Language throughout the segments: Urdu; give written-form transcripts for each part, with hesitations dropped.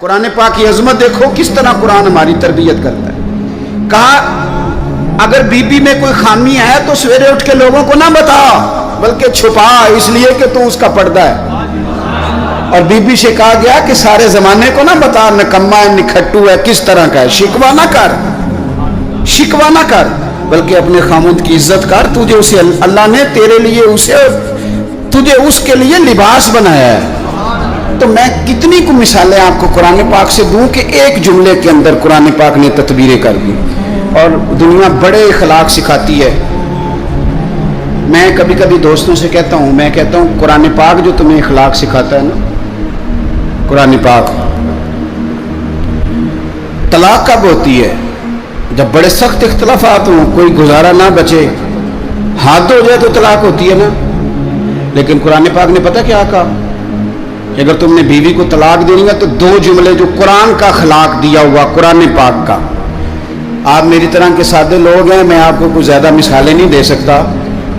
قرآن پاک کی عظمت دیکھو کس طرح قرآن ہماری تربیت کرتا ہے. کہا اگر بی بی میں کوئی خامی ہے تو سویرے اٹھ کے لوگوں کو نہ بتا بلکہ چھپا، اس لیے کہ تو اس کا پردہ ہے. اور بی بی سے کہا گیا کہ سارے زمانے کو نہ بتا نکما ہے نکھٹو ہے کس طرح کا ہے. شکوہ نہ کر، شکوہ نہ کر، بلکہ اپنے خامد کی عزت کر. تجھے اسے اللہ نے تیرے لیے تجھے اس کے لیے لباس بنایا ہے. تو میں کتنی کو مثالیں آپ کو قرآن پاک سے دوں کہ ایک جملے کے اندر قرآن پاک نے تدبیریں کر دی. اور دنیا بڑے اخلاق سکھاتی ہے. میں کبھی کبھی دوستوں سے کہتا ہوں قرآن پاک جو تمہیں اخلاق سکھاتا ہے نا، قرآن پاک طلاق کب ہوتی ہے؟ جب بڑے سخت اختلافات ہوں، کوئی گزارا نہ بچے، حد ہو جائے تو طلاق ہوتی ہے نا. لیکن قرآن پاک نے پتہ کیا کہا کہ اگر تم نے بیوی کو طلاق دینی ہے تو دو جملے جو قرآن کا اخلاق دیا ہوا قرآن پاک کا. آپ میری طرح کے سادے لوگ ہیں، میں آپ کو کوئی زیادہ مثالیں نہیں دے سکتا.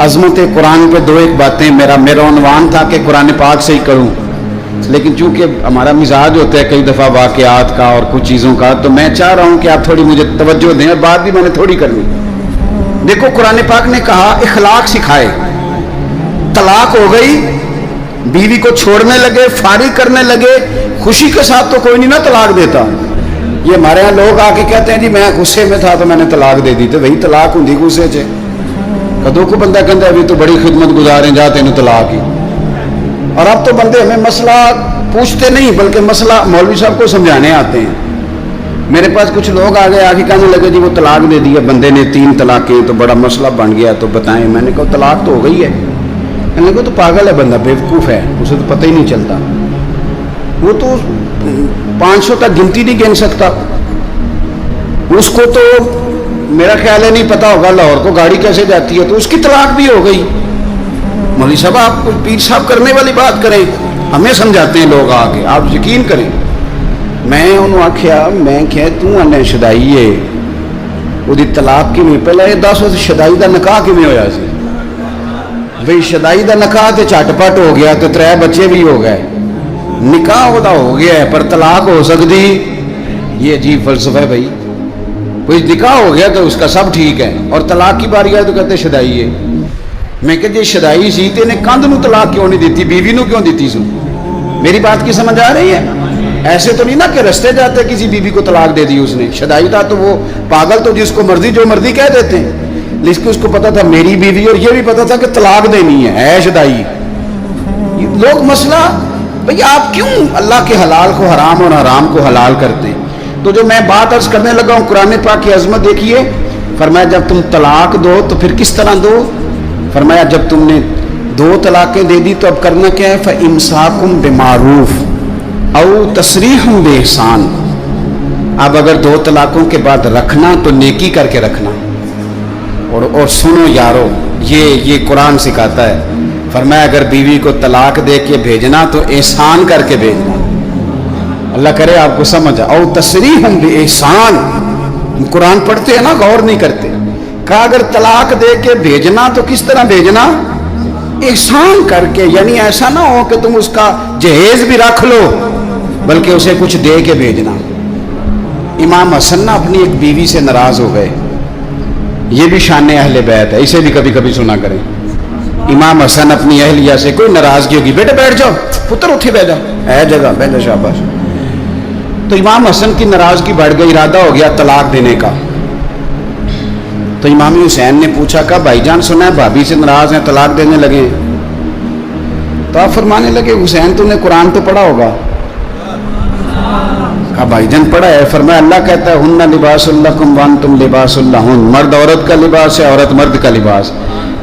عظمت قرآن پہ دو ایک باتیں میرا عنوان تھا کہ قرآن پاک سے ہی کروں، لیکن چونکہ ہمارا مزاج ہوتا ہے کئی دفعہ واقعات کا اور کچھ چیزوں کا، تو میں چاہ رہا ہوں کہ آپ تھوڑی مجھے توجہ دیں. اور بات بھی میں نے تھوڑی کرنی. دیکھو قرآن پاک نے کہا اخلاق سکھائے. طلاق ہو گئی، بیوی کو چھوڑنے لگے، فارغ کرنے لگے، خوشی کے ساتھ تو کوئی نہیں نا طلاق دیتا. یہ ہمارے یہاں لوگ آ کے کہتے ہیں جی میں غصے میں تھا تو میں نے طلاق دے دی. تو وہی طلاق ہوں غصے سے. کدو کو بندہ کہتا ہے ابھی تو بڑی خدمت گزار ہیں جا تینوں طلاق ہی. اور اب تو بندے ہمیں مسئلہ پوچھتے نہیں بلکہ مسئلہ مولوی صاحب کو سمجھانے آتے ہیں. میرے پاس کچھ لوگ آ گئے، آگے کہنے لگے جی وہ طلاق دے دی ہے بندے نے 3 طلاقیں تو بڑا مسئلہ بن گیا تو بتائیں. میں نے کہا طلاق تو ہو گئی ہے. کہنے لگے تو پاگل ہے بندہ، بیوقوف ہے، اسے تو پتہ ہی نہیں چلتا. وہ تو 500 تک گنتی نہیں گن سکتا. اس کو تو میرا خیال ہے نہیں پتا ہوگا لاہور کو گاڑی کیسے جاتی ہے، تو اس کی طلاق بھی ہو گئی. مولوی صاحب آپ پیر صاحب کرنے والی بات کریں، ہمیں سمجھاتے ہیں لوگ آ کے، آپ یقین کریں. میں انہوں آخیا میں کہ توں شدائی ہے وہ طلاق کی پہلے یہ دس شدائی دا نکاح کیویں ہویا سی؟ بھئی شدائی دا نکاح تے چٹپٹ ہو گیا تو 3 بچے بھی ہو گئے، نکاح وہ ہو گیا ہے پر طلاق ہو سکتی؟ یہ عجیب فلسفہ ہے بھائی. کوئی نکاح ہو گیا تو اس کا سب ٹھیک ہے اور طلاق کی باری آئے تو کہتے شدائی ہے. میں کہ جی شدائی سی تے نے کندھ نو طلاق کیوں نہیں دیتی، بیوی نو کیوں دیتی سو؟ میری بات کی سمجھ آ رہی ہے؟ ایسے تو نہیں نا کہ رستے جاتے کسی بیوی کو طلاق دے دی اس نے. شدائی تھا تو وہ پاگل تو جس کو مرضی جو مرضی کہہ دیتے ہیں، لیکن اس کو پتا تھا میری بیوی اور یہ بھی پتا تھا کہ طلاق دینی ہے شدائی. لوگ مسئلہ بھئی آپ کیوں اللہ کے حلال کو حرام اور حرام کو حلال کرتے ہیں؟ تو جو میں بات عرض کرنے لگا ہوں قرآن پاک کی عظمت دیکھیے. فرمایا جب تم طلاق دو تو پھر کس طرح دو؟ فرمایا جب تم نے 2 طلاقیں دے دی تو اب کرنا کیا ہے؟ فَإِمْسَاكُمْ بِمَعْرُوفٍ أَوْ تَسْرِيحٌ بِإِحْسَانٍ. اب اگر 2 طلاقوں کے بعد رکھنا تو نیکی کر کے رکھنا. اور سنو یارو، یہ قرآن سکھاتا ہے. فرمایا اگر بیوی کو طلاق دے کے بھیجنا تو احسان کر کے بھیجنا. اللہ کرے آپ کو سمجھ او تصریح بِإِحْسَان. قرآن پڑھتے ہیں نا غور نہیں کرتے. کہا اگر طلاق دے کے بھیجنا تو کس طرح بھیجنا؟ احسان کر کے. یعنی ایسا نہ ہو کہ تم اس کا جہیز بھی رکھ لو بلکہ اسے کچھ دے کے بھیجنا. امام حسن نا اپنی ایک بیوی سے ناراض ہو گئے. یہ بھی شان اہل بیت ہے، اسے بھی کبھی کبھی سنا کریں. امام حسن اپنی اہلیہ سے کوئی ناراضگی ہوگی، بیٹے بیٹھ جاؤ، پتر اٹھے بیٹھ جاؤ، ہے جگہ بیٹھ جاؤ، شاباش. تو امام حسن کی ناراضگی بڑھ گئی، ارادہ ہو گیا طلاق دینے کا. تو امام حسین نے پوچھا کہ بھائی جان سنا ہے بھابھی سے ناراض ہیں طلاق دینے لگے. تو آپ فرمانے لگے حسین تو نے قرآن تو پڑھا ہوگا. کہا بھائی جان پڑھا ہے. فرمایا اللہ کہتا ہے ہن لباس لکم وانتم لباس لہن. مرد عورت کا لباس ہے، عورت مرد کا لباس.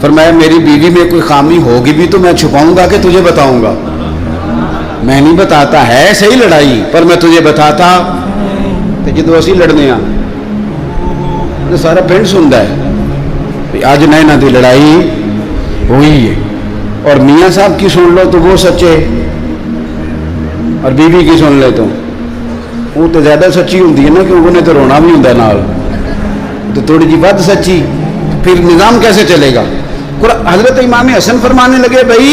فرمایا میری بیوی میں کوئی خامی ہوگی بھی تو میں چھپاؤں گا کہ تجھے بتاؤں گا؟ میں نہیں بتاتا. ہے صحیح لڑائی پر میں تجھے بتاتا تو جدو اسی لڑنے سارا پنڈ سنتا ہے اج نہ دی لڑائی ہوئی ہے. اور میاں صاحب کی سن لو تو وہ سچے، اور بیوی کی سن لے تو وہ تو زیادہ سچی ہوتی ہے نا، کیونکہ انہیں تو رونا بھی ہوتا نال، تو تھوڑی جی ود سچی. پھر نظام کیسے چلے گا؟ حضرت امام حسن فرمانے لگے بھائی